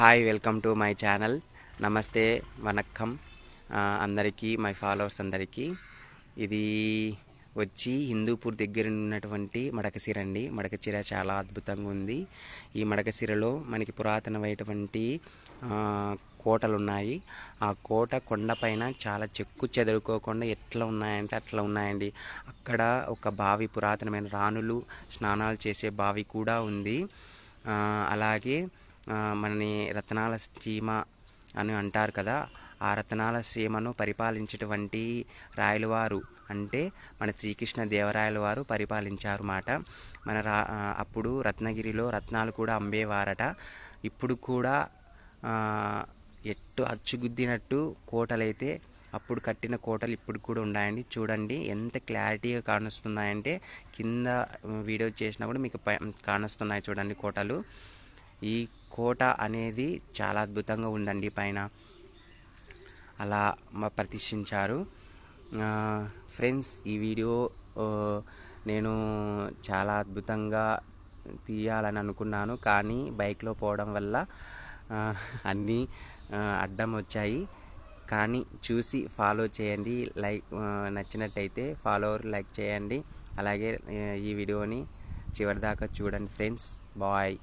Hi welcome to my channel. నమస్తే వనక్కం అందరికీ, my followers అందరికీ. ఇది వచ్చి హిందూపూర్ దగ్గర ఉన్నటువంటి మడకశిర అండి. మడకశిర చాలా అద్భుతంగా ఉంది. ఈ మడకశిరలో మనకి పురాతనమైనటువంటి కోటలు ఉన్నాయి. ఆ కోట కొండపైన చాలా చెక్కు చెదరుకోకుండా ఎట్లా ఉన్నాయంటే అట్లా ఉన్నాయండి. అక్కడ ఒక బావి, పురాతనమైన రాణులు స్నానాలు చేసే బావి కూడా ఉంది. అలాగే మనని రత్నాల సీమ అని అంటారు కదా, ఆ రత్నాల సీమను పరిపాలించేటువంటి రాయలవారు అంటే మన శ్రీకృష్ణ దేవరాయల వారు పరిపాలించారు మాట. అప్పుడు రత్నగిరిలో రత్నాలు కూడా అమ్మేవారట. ఇప్పుడు కూడా ఎట్టు అచ్చుగుద్దినట్టు కోటలైతే అప్పుడు కట్టిన కోటలు ఇప్పుడు కూడా ఉన్నాయండి. చూడండి ఎంత క్లారిటీగా కానొస్తున్నాయంటే, కింద వీడియో చేసినా కూడా మీకు కానొస్తున్నాయి చూడండి కోటలు. ఈ కోట అనేది చాలా అద్భుతంగా ఉందండి. పైన అలా ప్రతిష్ఠించారు. ఫ్రెండ్స్, ఈ వీడియో నేను చాలా అద్భుతంగా తీయాలని అనుకున్నాను, కానీ బైక్లో పోవడం వల్ల అన్నీ అడ్డం వచ్చాయి. కానీ చూసి ఫాలో చేయండి. నచ్చినట్టయితే లైక్ చేయండి. అలాగే ఈ వీడియోని చివరిదాకా చూడండి ఫ్రెండ్స్. బాయ్.